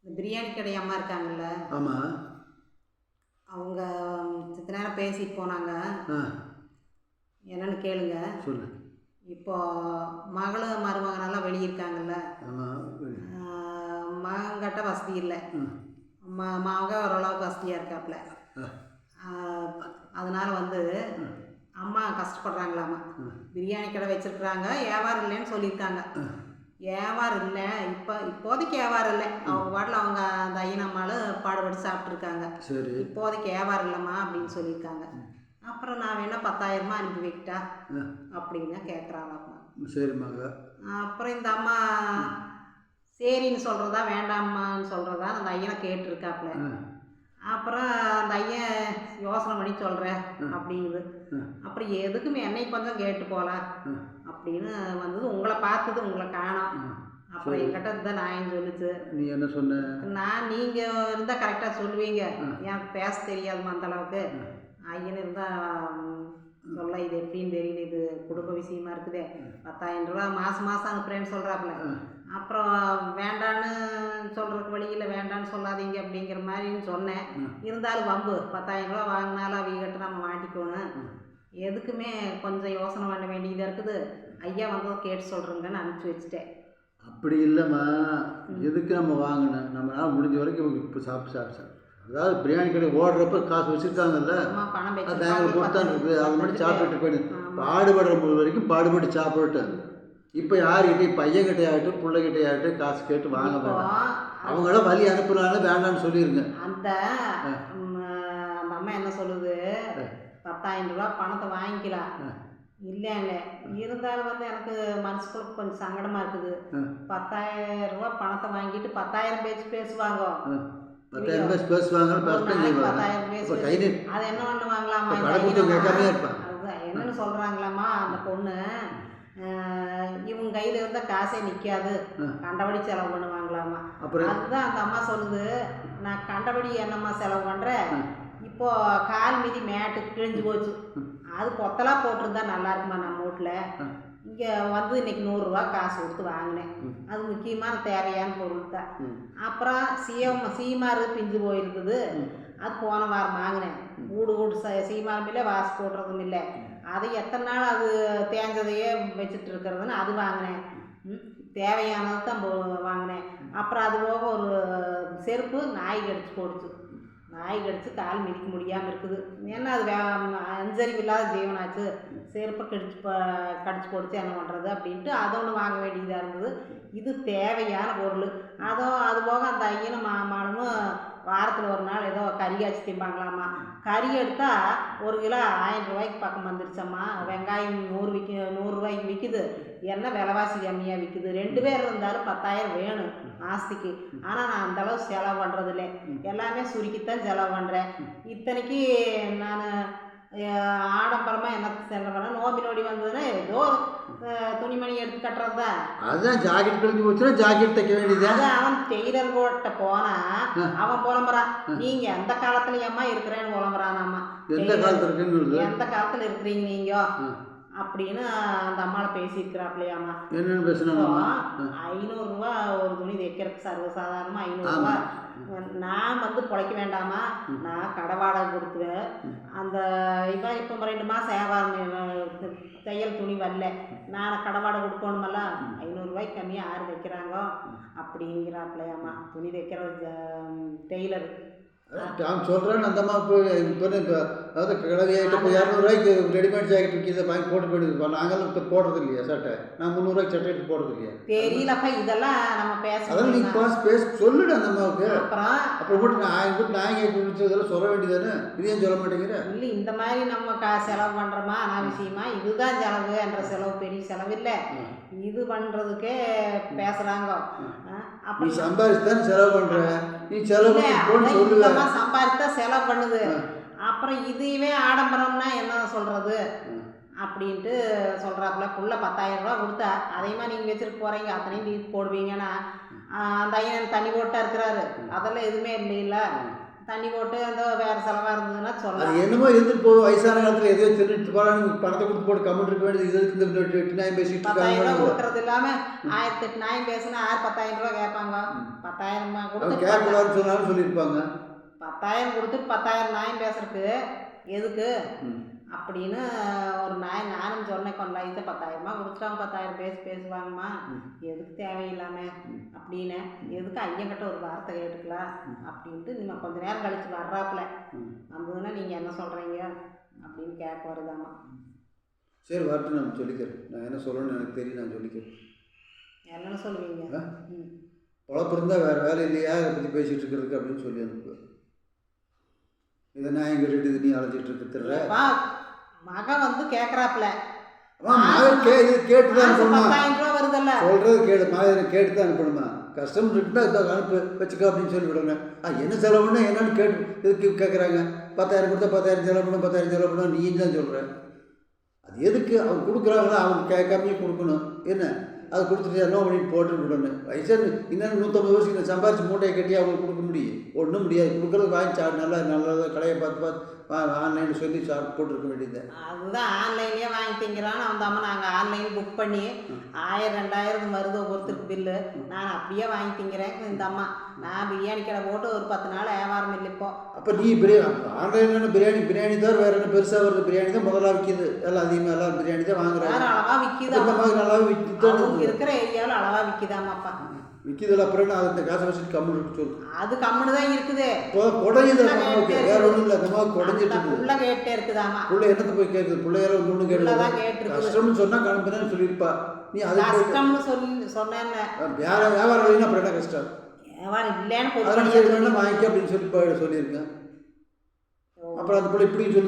இந்த பிரியாணி கடை அம்மா இருக்காங்கல்ல, ஆமாம். அவங்க சித்த நேரம் பேசிட்டு போனாங்க. ஆ என்னன்னு கேளுங்க. சொல்லு. இப்போ மகளும் மருமகனெல்லாம் வெளியே இருக்காங்கல்ல. ஆமாம். மகன்கிட்ட வசதி இல்லை. மக ஓரளவுக்கு வசதியாக இருக்காப்புல. அதனால் அம்மா கஷ்டப்படுறாங்களாம்மா. பிரியாணி கடை வச்சுருக்குறாங்க, வியாபாரம் இல்லைன்னு சொல்லியிருக்காங்க. வியாபாரம் இல்லை, இப்போதைக்கு வியாபாரம் இல்லை. அவங்க பாட்டில் அவங்க அந்த ஐயனம்மாலும் பாடுபட்டு சாப்பிட்ருக்காங்க. சரி. இப்போதைக்கு வியாபாரம் இல்லைம்மா அப்படின்னு சொல்லியிருக்காங்க. அப்புறம் நான் வேணா 10,000 அனுப்பி வைக்கிட்டா அப்படின்னு கேட்குறாங்கம்மா. சரிம்மாங்க. அப்புறம் இந்த அம்மா சரின்னு சொல்கிறதா வேண்டாம்மான்னு சொல்கிறதா அந்த ஐயனை கேட்டுருக்காப்புல. அப்புறம் அந்த ஐயன் யோசனை பண்ணி சொல்கிறேன் அப்படிங்குது. அப்புறம் எதுக்குமே என்னை கொஞ்சம் கேட்டு போகலாம் அப்படின்னு வந்தது. உங்களை பார்த்தது, உங்களை காணோம். அப்புறம் என்கிட்ட இருந்தால் நான் சொல்லிச்சு. நீ என்ன சொன்ன? நீங்கள் இருந்தால் கரெக்டாக சொல்லுவீங்க, எனக்கு பேச தெரியாதுமா அந்தளவுக்கு. ஐயன் இருந்தால் சொல்ல இது எப்படின்னு தெரியல, இது குடும்ப விஷயமா இருக்குதே, 10,000 ரூபா மாதம் அனுப்புகிறேன்னு சொல்கிறாப்புல. அப்புறம் வேண்டான்னு சொல்கிறதுக்கு வழியில் வேண்டான்னு சொல்லாதீங்க அப்படிங்கிற மாதிரின்னு சொன்னேன். இருந்தாலும் வம்பு, 10,000 ரூபா வாங்கினாலும் அவங்ககிட்ட நம்ம மாட்டிக்கணும். எதுக்குமே கொஞ்சம் யோசனை பண்ண வேண்டியதாக இருக்குது. ஐயா வந்ததை கேட்டு சொல்கிறேங்கன்னு அனுப்பிச்சி வச்சுட்டேன். அப்படி இல்லைம்மா, எதுக்கு நம்ம வாங்கினேன்? நம்மளால் முடிஞ்ச வரைக்கும் இப்போ சாப்பிட்டு அதாவது பிரியாணி கடை ஓடுறப்ப காசு வச்சுருக்காங்கல்ல, பேங்கில் கொடுத்தான் இருக்குது. அதை மட்டும் சாப்பிட்டுட்டு போயிடு. பாடுபடுற வரைக்கும் பாடுபட்டு சாப்பிட்டு. இப்போ யாருக்கிட்டையும் பையன்கிட்டையாகட்டும் பிள்ளைகிட்டையாகட்டும் காசு கேட்டு வாங்க வேண்டாம். அவங்களாம் வழி அனுப்புனாலும் வேண்டான்னு சொல்லிடுங்க. அந்த அம்மா என்ன சொல்லுது, 10,000 ரூபா பணத்தை வாங்கிக்கலாம் இல்லைங்க. இருந்தாலும் எனக்கு மனசுக்குள்ள கொஞ்சம் சங்கடமாக இருக்குது. 10,000 ரூபா பணத்தை வாங்கிட்டு 10,000 பேசுவாங்க. 10,000 பேசுவாங்க. 10,000 பேசு. அது என்ன பண்ணுவாங்களாமா, அதுதான் என்னன்னு சொல்கிறாங்களாமா அந்த பொண்ணு, இவங்க கையில் இருந்தால் காசே நிற்காது, கண்டபடி செலவு பண்ணுவாங்களாமா. அதுதான் அந்த அம்மா சொல்லுது, நான் கண்டபடி என்னம்மா செலவு பண்ணுறேன், இப்போது கால் மீதி மேட்டு கிழிஞ்சு போச்சு, அது பொத்தலாக போட்டிருந்தா நல்லா இருக்குமா நம்ம வீட்டில். இங்கே இன்றைக்கி 100 ரூபா காசு கொடுத்து வாங்கினேன், அது முக்கியமான தேவையான பொருள் தான். அப்புறம் சீமாறு பிஞ்சு போயிருக்குது, அது போன வாரம் வாங்கினேன். வீடு சீமாரும் இல்லை, வாசு போடுறதும் இல்லை. அது எத்தனை நாள் அது தேஞ்சதையே வச்சுட்டு இருக்கிறதுன்னு அது வாங்கினேன். தேவையானது தான் வாங்கினேன். அப்புறம் அது போக ஒரு செருப்பு நாய் கடிச்சு போடுச்சு. நாய் கடிச்சு கால் மிதிக்க முடியாமல் இருக்குது. ஏன்னா அது அஞ்சறிவு இல்லாத ஜீவனாச்சு, செருப்பை கடிச்சு போடுச்சு, என்ன பண்ணுறது அப்படின்ட்டு அதை ஒன்று வாங்க வேண்டியதாக இருந்தது. இது தேவையான பொருள். அது போக அந்த ஐயனும் மாமானும் வாரத்தில் ஒரு நாள் ஏதோ கறி காய்ச்சி திம்பாங்களாம்மா. கறி எடுத்தால் 1 கிலோ 1000 ரூபாய்க்கு பக்கம் வந்துருச்சம்மா. வெங்காயம் 100 ரூபாய்க்கு விற்கிது. என்ன விலைவாசி கம்மியாக விற்கிது. 2 பேர் இருந்தாலும் 10,000 வேணும் மாதத்துக்கு. ஆனால் நான் அந்தளவு செலவு பண்ணுறதில்லை, எல்லாமே சுருக்கித்தான் செலவு பண்ணுறேன். இத்தனைக்கு நான் ஆடம்பரமாக என்ன செலவு பண்ண, நோம்பி நோடி வந்ததுன்னா ஏதோ துணிமணி எடுத்து கட்டுறது தான். அதுதான் ஜாக்கெட் கழிஞ்சு போச்சுன்னா ஜாக்கெட் தைக்க வேண்டியது. அதான் அவன் டெய்லர் கோட்ட போனால் அவன் புலம்புறான், நீங்கள் எந்த காலத்துல ஏம்மா இருக்கிறேன்னு புலம்புறானாம்மா. எந்த காலத்தில் இருக்கிறீங்க நீங்கள் அப்படின்னு அந்த அம்மாவை பேசியிருக்கிறாப்லையாம்மா. என்னென்னு பேசுனாங்கம்மா? 500 ரூபா ஒரு துணி தைக்கிறதுக்கு சர்வசாதாரணமாக 500 ரூபா. நான் பிழைக்க வேண்டாமா, நான் கடை வாடகை கொடுத்துவேன். அந்த இப்போ 2 மாதம் வியாபாரம் தையல் துணி வரல, நான் கடை வாடகை கொடுக்கணுமல்ல. 500 ரூபாய்க்கு கம்மியாக யார் தைக்கிறாங்கோ அப்படிங்கிறாப்லையாம்மா துணி தைக்கிற டெய்லர். நான் சொல்கிறேன் அந்த அம்மா இப்போ அதாவது கிழவியாகிட்ட இப்போ 200 ரூபாய்க்கு ரெடிமேட் ஜாக்கெட் விற்கிறத வாங்கி போட்டு போயிடுது. நாங்களும் இப்போ போடுறது இல்லையா சட்டை? நான் 300 ரூபாய்க்கு சட்டை எடுத்து போடுறது இல்லையா? தெரியலப்பா, இதெல்லாம் நம்ம அதெல்லாம் நீ பேச சொல்லிடு அந்த அம்மாவுக்கு. அப்புறம் போட்டு நான் இதெல்லாம் சொல்ல வேண்டியதானே, இதையும் சொல்ல மாட்டேங்கிற? இல்லை, இந்த மாதிரி நம்ம செலவு பண்ணுறோமா அனாவசியமா, இதுதான் செலவு என்ற செலவு பெரிய செலவு இல்லை. இது பண்ணுறதுக்கே பேசுகிறாங்க. நீ சம்பாதிச்சுதான் செலவு பண்ணுற, நீ செலவு சம்பாதித்தா செலவு பண்ணுது. அப்புறம் இதுவே ஆடம்பரம்னா என்ன சொல்கிறது அப்படின்ட்டு சொல்கிறாப்புல. புள்ள 10,000 ரூபா கொடுத்தா அதையுமா நீங்கள் வச்சுட்டு போகிறீங்க, அத்தனையும் தீர்த்து போடுவீங்கன்னா. அந்த ஐயன் தண்ணி போட்டா இருக்கிறாரு, அதெல்லாம் எதுவுமே இல்லைல்ல. தண்ணி போட்டு அந்த வேறு செலவாக இருந்ததுன்னா சொல்லலாம். என்னமோ இருந்துட்டு போகும், வயசான காலத்தில் எதையோ திருட்டு போகலான்னு பணத்தை கொடுத்து போட்டு கம்மிட்டு இருக்க வேண்டியது. இதுக்கு இந்த 8 நாயம் பேசிட்டு 10,000 ரூபா கொடுக்கறது இல்லாமல் 1008 நாயம் பேசுனா யார் 10,000 ரூபா கேட்பாங்க? 10,000 அவங்க கொடுத்து கேட்கலான்னு சொன்னாலும் சொல்லியிருப்பாங்க. 10,000 கொடுத்துட்டு 10,000 நியாயம் பேசுறதுக்கு எதுக்கு அப்படின்னு ஒரு நானும் சொன்னேன். கொஞ்சம் லைட்டாக 10,000 கொடுத்துட்டாங்க, 10,000 பேசுவாங்கம்மா, எதுக்கு தேவையில்லாம அப்படின்னு, எதுக்கு ஐயங்கிட்ட ஒரு வார்த்தை கேட்டுக்கலாம் அப்படின்ட்டு. நீங்கள் கொஞ்சம் நேரம் கழிச்சு வர்றாப்புல வந்ததுன்னா நீங்கள் என்ன சொல்கிறீங்க அப்படின்னு கேட்க வருதாம்மா. சரி வரட்டும், நான் சொல்லிக்கிறேன். நான் என்ன சொல்லணும்னு எனக்கு தெரியும், நான் சொல்லிக்கிறேன். என்னென்னு சொல்லுவீங்க? பொழப்பு இருந்தால் வேறு வேலை இல்லையா இதை பற்றி பேசிகிட்டு இருக்கிறதுக்கு அப்படின்னு சொல்லி அனுப்பு. இதை நான் எங்கள் ரெண்டு இது நீ அழைச்சிட்டு இருக்கிற மகன் வந்து கேட்குறாப்புல. கேட்டு தான் அனுப்பணுமா? 10,000 ரூபா வருதல்ல, சொல்கிறது கேடு மாதிரி கேட்டு தான் அனுப்பணுமா? கஸ்டமர் இருக்குன்னா இதை அனுப்பு வச்சுக்க அப்படின்னு சொல்லி விடுங்க. என்ன செலவுன்னா என்னன்னு கேட்டு எதுக்கு கேட்குறாங்க? 10,000 கொடுத்தா 10,000 செலவு பண்ணணும், 10,000 செலவு பண்ணணும் நீ தான் சொல்கிற. அது எதுக்கு அவங்க கொடுக்குறாங்களோ அவங்க கேட்காமையே கொடுக்கணும். என்ன அதை கொடுத்துட்டு என்ன பண்ணிட்டு போட்டு விடணும். வயசாக இன்னும் 150 வருஷம் நான் சம்பாரிச்சு மூட்டையை கட்டி அவங்களுக்கு கொடுக்க முடியும்? ஒன்றும் முடியாது. கொடுக்குறது வாங்கி நல்லதாக கடையை பார்த்து ஆன்லைனில் சொல்லி போட்டுருக்க வேண்டியது. அதுதான் ஆன்லைன்லேயே வாங்கி திங்கிறான்னு அந்த அம்மா. நாங்கள் ஆன்லைன் புக் பண்ணி 1000 2000 வருது ஒருத்தருக்கு பில்லு. நான் அப்படியே வாங்கி திங்கிறேன் இந்த அம்மா. நான் பிரியாணி கடை போட்டு ஒரு 10 நாள் வியாபாரம் இல்லை இப்போ. அப்போ நீ ஆன்லைனில் பிரியாணி தான் வேறு என்ன பெருசாக வருது? பிரியாணி தான் முதலாக விற்கிது. எல்லாம் அதிகமாக எல்லாம் பிரியாணி தான் வாங்குறாங்க. வேறு அளவாக விற்கிது. இந்த மாதிரி நல்லாவே விற்கிது. இருக்கிற ஏரியாவில் அளவாக விற்கிதாமாப்பா. விற்கிதில்ல அப்புறம் நான் அந்த காசை வச்சுட்டு கம்முன்னு சொல்லு. அது கம்முன்னு தான் இருக்குது. இப்போ குடையுது வேற ஒன்றும் இல்லை. அந்த மாதிரி குடைஞ்சிட்டு புள்ள கேட்டே இருக்குதாமா. புள்ள என்னத்தை போய் கேட்குது? பிள்ளையார ஒன்று கேட்டு கஷ்டம்னு சொன்னால் கிளம்புறேன்னு சொல்லியிருப்பா. நீ அது கஷ்டம்னு சொன்னேன். வியாபாரம் இல்லைன்னா அப்புறம் என்ன கஷ்டம்? வியாபாரம் இல்லைன்னு வாங்கிக்க அப்படின்னு சொல்லியிருக்கேன். அப்புறம் அந்த பிள்ளை இப்படி சொல்லுது.